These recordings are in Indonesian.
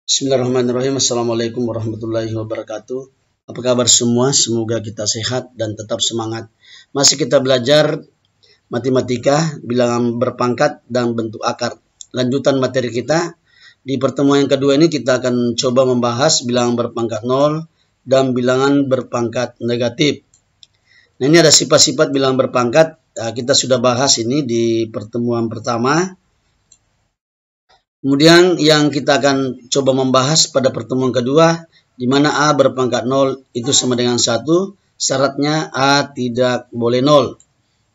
Bismillahirrahmanirrahim. Assalamualaikum warahmatullahi wabarakatuh. Apa kabar semua? Semoga kita sehat dan tetap semangat. Masih kita belajar matematika, bilangan berpangkat dan bentuk akar. Lanjutan materi kita. Di pertemuan yang kedua ini kita akan coba membahas bilangan berpangkat 0 dan bilangan berpangkat negatif. Nah, ini ada sifat-sifat bilangan berpangkat. Kita sudah bahas ini di pertemuan pertama. Kemudian yang kita akan coba membahas pada pertemuan kedua, di mana A berpangkat 0 itu sama dengan 1, syaratnya A tidak boleh 0.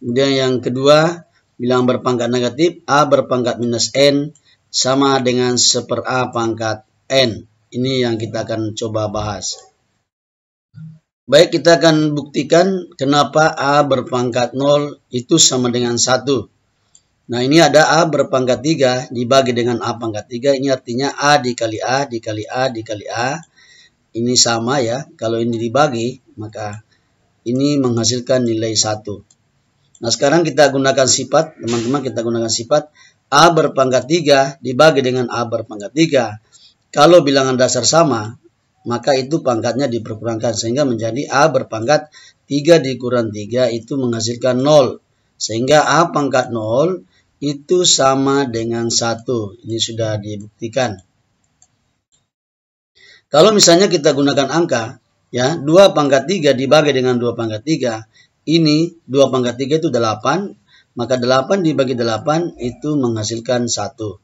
Kemudian yang kedua, bilangan berpangkat negatif, A berpangkat minus N sama dengan 1/A pangkat N. Ini yang kita akan coba bahas. Baik, kita akan buktikan kenapa A berpangkat 0 itu sama dengan 1. Nah, ini ada A berpangkat 3 dibagi dengan A pangkat 3. Ini artinya A dikali A dikali A dikali A. Ini sama ya. Kalau ini dibagi, maka ini menghasilkan nilai 1. Nah, sekarang kita gunakan sifat. Teman-teman, kita gunakan sifat A berpangkat 3 dibagi dengan A berpangkat 3. Kalau bilangan dasar sama, maka itu pangkatnya diperkurangkan. Sehingga menjadi A berpangkat 3 dikurang 3 itu menghasilkan 0. Sehingga A pangkat 0 itu sama dengan 1. Ini sudah dibuktikan. Kalau misalnya kita gunakan angka, ya, 2 pangkat 3 dibagi dengan 2 pangkat 3, ini 2 pangkat 3 itu 8, maka 8 dibagi 8 itu menghasilkan 1.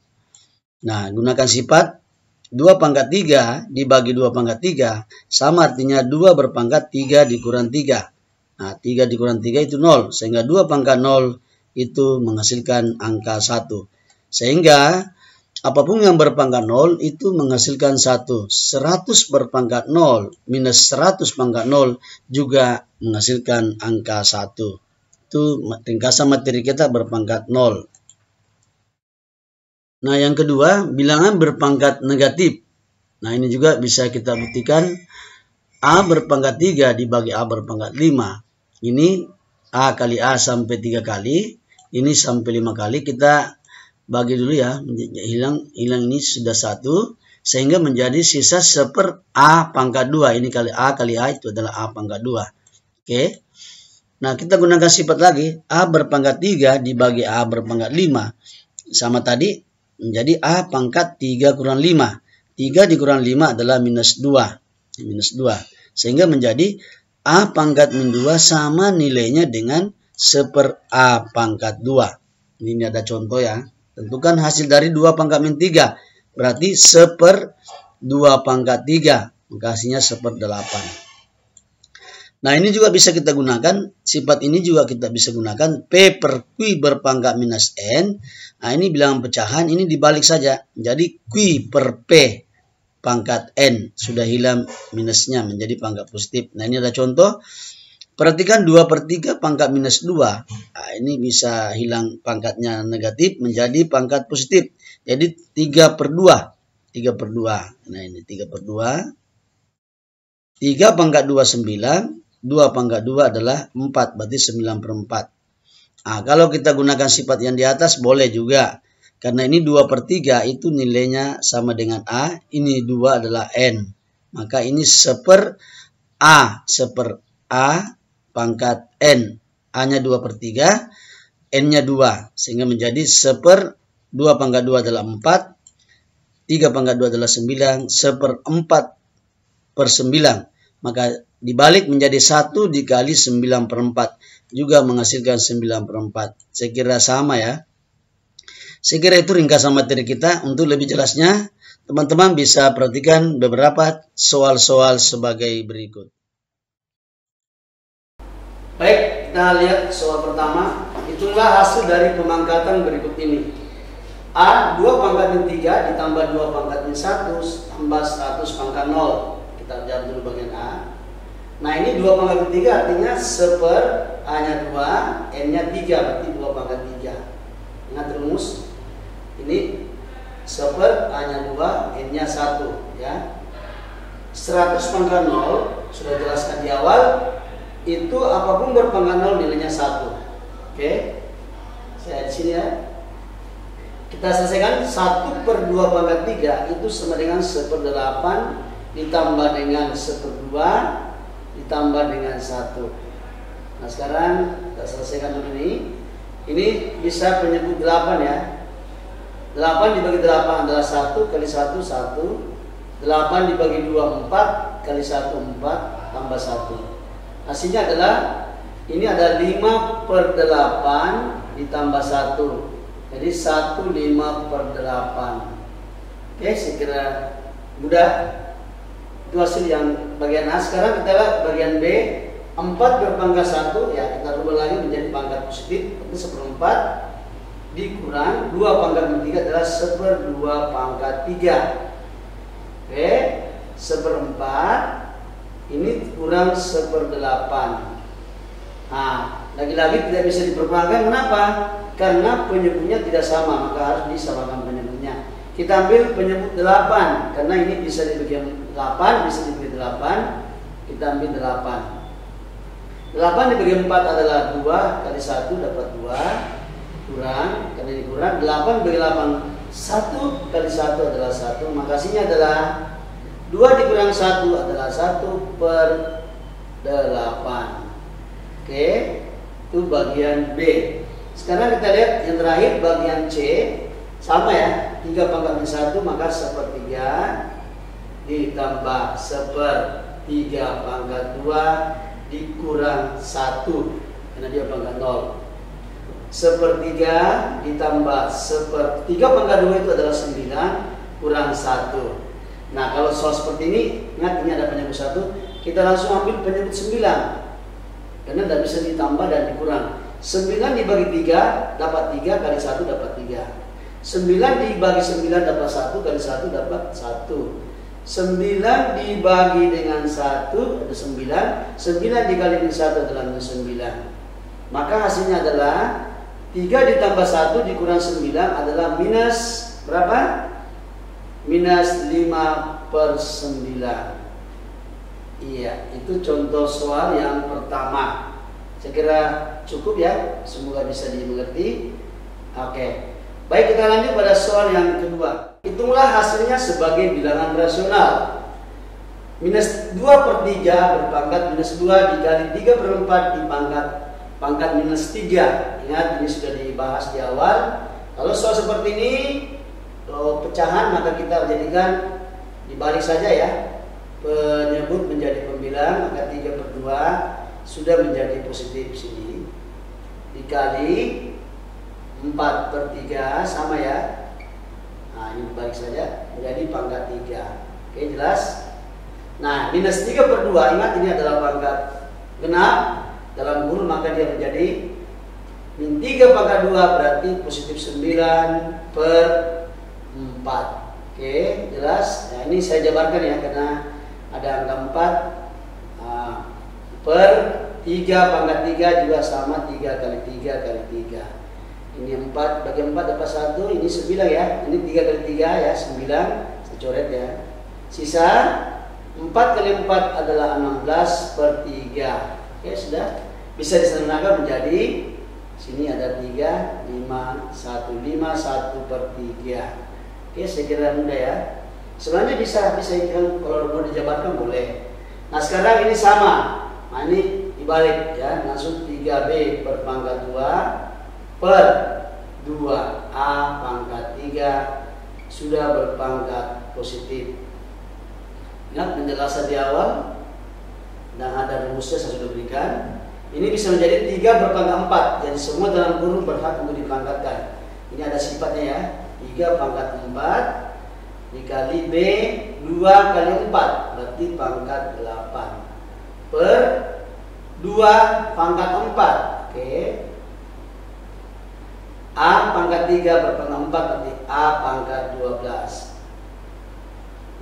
Nah, gunakan sifat 2 pangkat 3 dibagi 2 pangkat 3, sama artinya 2 berpangkat 3 dikurang 3. Nah, 3 dikurang 3 itu 0, sehingga 2 pangkat 0 itu menghasilkan angka 1. Sehingga apapun yang berpangkat 0 itu menghasilkan 1. 100 berpangkat 0 minus 100 pangkat 0 juga menghasilkan angka 1. Itu ringkasan materi kita berpangkat 0. Nah, yang kedua, bilangan berpangkat negatif. Nah, ini juga bisa kita buktikan. A berpangkat 3 dibagi A berpangkat 5. Ini A kali A sampai 3 kali. Ini sampai 5 kali. Kita bagi dulu ya. Hilang ini sudah 1. Sehingga menjadi sisa 1/A pangkat 2. Ini kali A itu adalah A pangkat 2. Oke. Nah, kita gunakan sifat lagi. A berpangkat 3 dibagi A berpangkat 5. Sama tadi. Menjadi A pangkat 3 kurang 5. 3 dikurang 5 adalah minus 2. Minus 2. Sehingga menjadi A pangkat min 2 sama nilainya dengan 1/A pangkat 2. Ini ada contoh ya. Tentukan hasil dari 2 pangkat min 3. Berarti 1/2 pangkat 3. Maka hasilnya 1/8. Nah, ini juga bisa kita gunakan. Sifat ini juga kita bisa gunakan. P per Q berpangkat minus N. Nah, ini bilangan pecahan. Ini dibalik saja. Jadi Q per P pangkat N. Sudah hilang minusnya menjadi pangkat positif. Nah, ini ada contoh. Perhatikan 2/3 pangkat minus 2. Nah, ini bisa hilang pangkatnya negatif menjadi pangkat positif. Jadi 3/2. 3/2. Nah, ini 3/2. 3 pangkat 2, 9. 2 pangkat 2 adalah 4. Berarti 9/4. Nah, kalau kita gunakan sifat yang di atas boleh juga. Karena ini 2/3 itu nilainya sama dengan A. Ini 2 adalah N. Maka ini 1/A. 1/A pangkat N. A-nya 2/3. N-nya 2. Sehingga menjadi 1/2 pangkat 2 adalah 4. 3 pangkat 2 adalah 9. 1/4/9. Maka dibalik menjadi 1 dikali 9/4. Juga menghasilkan 9/4. Saya kira sama ya. Saya kira itu ringkasan materi kita. Untuk lebih jelasnya, teman-teman bisa perhatikan beberapa soal-soal sebagai berikut. Baik, kita lihat soal pertama. Hitunglah hasil dari pemangkatan berikut ini. A 2 pangkat min 3 ditambah 2 pangkat min 1 tambah 100 pangkat 0. Kita jawab dulu bagian A. Nah, ini 2 pangkat min 3 artinya 1/A-nya 2, N-nya 3, berarti 2 pangkat 3. Ingat rumus. Ini 1/A-nya 2, N-nya 1 ya. 100 pangkat 0 sudah jelaskan di awal. Itu apapun berpangkat 0 nilainya 1. Oke. Saya di sini ya. Oke. Kita selesaikan 1/2 pangkat 3 itu sama dengan 1/8 ditambah dengan 1/2 ditambah dengan 1. Nah sekarang kita selesaikan dulu ini. Ini bisa penyebut 8 ya. 8 dibagi 8 adalah 1 kali 1 1. 8 dibagi 2 4 kali 1 4 tambah 1. Hasilnya adalah ini ada 5/8 ditambah 1. Jadi 1 5/8. Oke, saya kira mudah. Itu hasil yang bagian A. Sekarang kita lihat bagian B. 4 berpangkat 1 ya, kita rubah lagi menjadi pangkat positif. Itu 1/4 dikurang 2 pangkat 3 adalah 1/2 pangkat 3. Oke, 1/4 ini kurang 1/8. Nah, lagi-lagi tidak bisa diperpanjang. Kenapa? Karena penyebutnya tidak sama, maka harus disamakan penyebutnya. Kita ambil penyebut 8 karena ini bisa dibagi 8, bisa dibagi 8. Kita ambil 8. 8 dibagi 4 adalah 2 kali 1 dapat 2 kurang, karena ini kurang 8 bagi 8 1 kali 1 adalah 1, maka hasilnya adalah 2 dikurang 1 adalah 1/8. Oke, itu bagian B. Sekarang kita lihat yang terakhir bagian C. Sama ya, 3 pangkat 1 maka 1/3 ditambah 1/3 pangkat 2 dikurang 1 karena dia pangkat 0. 1/3 ditambah 1/3 pangkat 2 itu adalah 9 kurang 1. Nah kalau soal seperti ini, ingat ini ada penyebut 1, kita langsung ambil penyebut 9 karena tidak bisa ditambah dan dikurang. 9 dibagi 3 dapat 3 kali 1 dapat 3. 9 dibagi 9 dapat 1 kali 1 dapat 1. 9 dibagi dengan 1 ada 9. 9 dikali dengan 1 adalah 9. Maka hasilnya adalah 3 ditambah 1 dikurang 9 adalah minus berapa? Minus 5/9. Iya, itu contoh soal yang pertama. Saya kira cukup ya, semoga bisa dimengerti. Oke, baik, kita lanjut pada soal yang kedua. Hitunglah hasilnya sebagai bilangan rasional. Minus 2/3 berpangkat minus 2 dikali 3/4 pangkat minus 3. Ingat ini sudah dibahas di awal. Kalau soal seperti ini pecahan maka kita jadikan dibalik saja ya. Penyebut menjadi pembilang, maka 3/2 sudah menjadi positif sini dikali 4/3 sama ya. Nah ini dibalik saja menjadi pangkat 3. Oke, jelas. Nah minus 3/2, ingat ini adalah pangkat genap dalam guru, maka dia menjadi min 3 pangkat 2 berarti positif 9/4. Oke, jelas. Nah ini saya jabarkan ya karena ada angka 4 per 3 pangkat 3 juga sama 3 kali 3 kali 3. Ini 4 bagi 4 dapat 1, ini 9 ya. Ini 3 kali 3 ya, 9. Saya coret ya. Sisa 4 kali 4 adalah 16/3. Oke, sudah bisa disederhanakan menjadi sini ada 3, 5, 1, 5, 1/3. Oke, saya kira mudah ya. Sebenarnya bisa kalau mau dijabarkan boleh. Nah sekarang ini sama. Nah ini dibalik ya, langsung 3B berpangkat 2 per 2A pangkat 3 sudah berpangkat positif. Ingat penjelasan di awal dan ada rumusnya saya sudah berikan. Ini bisa menjadi 3 berpangkat 4. Jadi semua dalam kurung berhak untuk dipangkatkan. Ini ada sifatnya ya. 3 pangkat 4 dikali B 2 kali 4 berarti pangkat 8 per 2 pangkat 4. Oke. A pangkat 3 berpangkat 4 berarti A pangkat 12.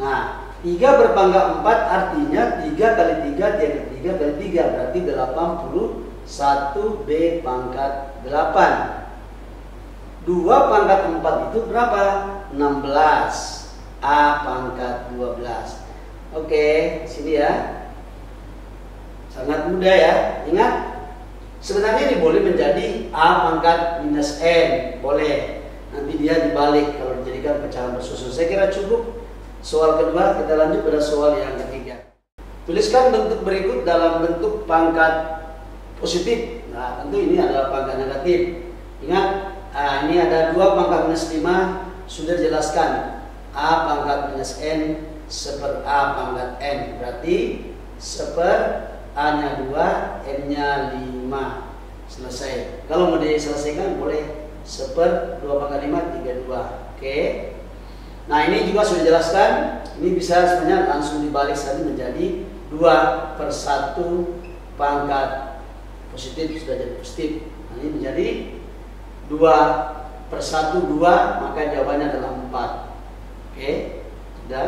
Nah 3 berpangkat 4 artinya 3 kali 3 dikali 3 kali 3 berarti 81 B pangkat 8. 2 pangkat 4 itu berapa? 16. A pangkat 12. Oke, sini ya. Sangat mudah ya. Ingat, sebenarnya ini boleh menjadi A pangkat minus N. Boleh. nanti dia dibalik kalau dijadikan pecahan bersusun. Saya kira cukup soal kedua, kita lanjut pada soal yang ketiga. Tuliskan bentuk berikut dalam bentuk pangkat positif. Nah, tentu ini adalah pangkat negatif. Ingat, ini ada 2 pangkat minus 5, sudah dijelaskan. A pangkat minus N seper A pangkat N. Berarti seper A-nya 2, N-nya 5. Selesai. Kalau mau diselesaikan boleh seper 2 pangkat 5, 32. Oke. Nah, ini juga sudah dijelaskan. Ini bisa sebenarnya langsung dibalik saja menjadi 2/1 pangkat positif, sudah jadi positif. Nah, ini menjadi 2/1, 2, maka jawabannya adalah 4. Oke, sudah.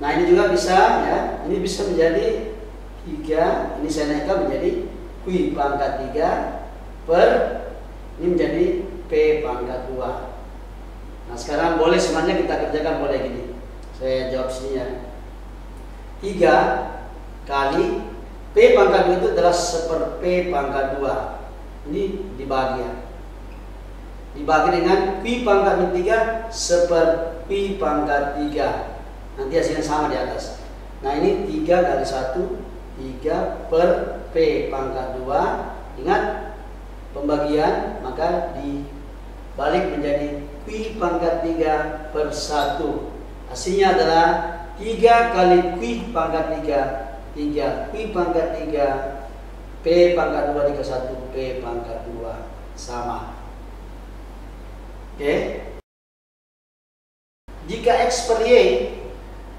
Nah, ini juga bisa ya. Ini bisa menjadi 3. Ini saya naikkan menjadi Q pangkat 3 per ini menjadi P pangkat 2. Nah, sekarang boleh semuanya kita kerjakan, boleh gini. Saya jawab sini ya. 3 kali P pangkat 2 itu adalah seper P pangkat 2. Ini dibagi ya. Dibagi dengan Q pangkat 3 seper Q pangkat 3. Nanti hasilnya sama di atas. Nah, ini 3 kali 1, 3 per P pangkat 2. Ingat pembagian, maka dibalik menjadi Q pangkat 3 per 1. Hasilnya adalah 3 kali Q pangkat 3, 3 Q pangkat 3, P pangkat 2 dikali 1, P pangkat 2. Sama. Oke. Jika X per Y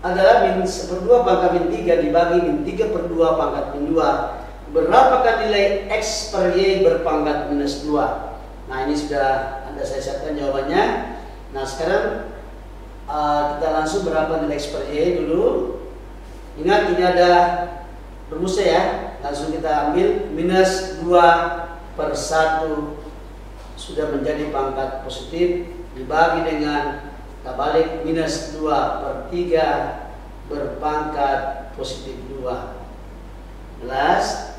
adalah min 1/2 pangkat min 3 dibagi min 3/2 pangkat min 2, berapakah nilai X per Y berpangkat minus 2? Nah, ini sudah Anda saya siapkan jawabannya. Nah, sekarang kita langsung berapa nilai X per Y dulu. Ingat, ini ada rumusnya ya. Langsung kita ambil minus 2/1 sudah menjadi pangkat positif, dibagi dengan kita balik minus 2/3 berpangkat positif 2. Jelas?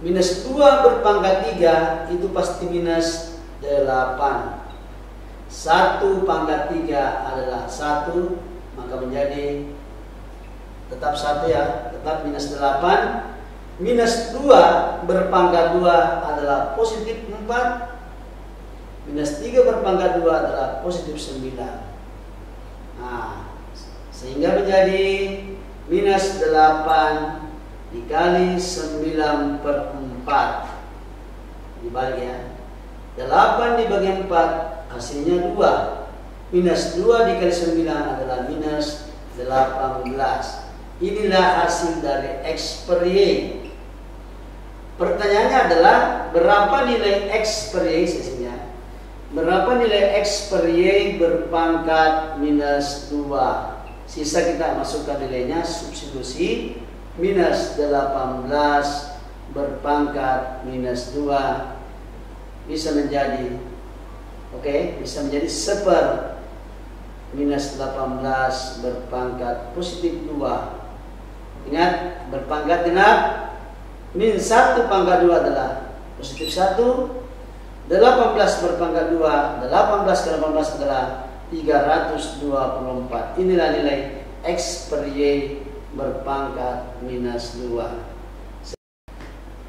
Minus 2 berpangkat 3 itu pasti minus 8. 1 pangkat 3 adalah 1, maka menjadi tetap 1 ya, tetap minus 8. Minus 2 berpangkat 2 adalah positif 4. Minus 3 berpangkat 2 adalah positif 9. Nah, sehingga menjadi minus 8 dikali 9/4. Dibalik ya. 8 dibagi 4 hasilnya 2. Minus 2 dikali 9 adalah minus 18. Inilah hasil dari X per Y. Pertanyaannya adalah berapa nilai X per Y sisinya? Berapa nilai X per Y berpangkat minus 2? Sisa kita masukkan nilainya, substitusi. Minus 18 berpangkat minus 2 bisa menjadi, bisa menjadi seper minus 18 berpangkat positif 2. Ingat, berpangkat genap. Min 1 pangkat 2 adalah positif 1. 18 berpangkat 2, 18 ke 18 adalah 324. Inilah nilai X per Y berpangkat minus 2.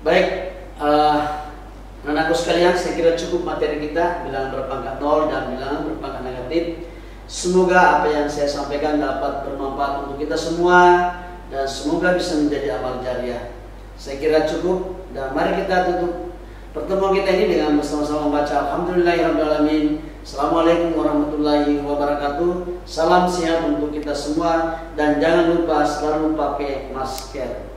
Baik, anak-anakku sekalian, saya kira cukup materi kita, bilangan berpangkat 0 dan bilangan berpangkat negatif. Semoga apa yang saya sampaikan dapat bermanfaat untuk kita semua dan semoga bisa menjadi amal jariah. Saya kira cukup, dan mari kita tutup pertemuan kita ini dengan bersama-sama membaca Alhamdulillahirrahmanirrahim. Assalamualaikum warahmatullahi wabarakatuh. Salam sehat untuk kita semua dan jangan lupa selalu pakai masker.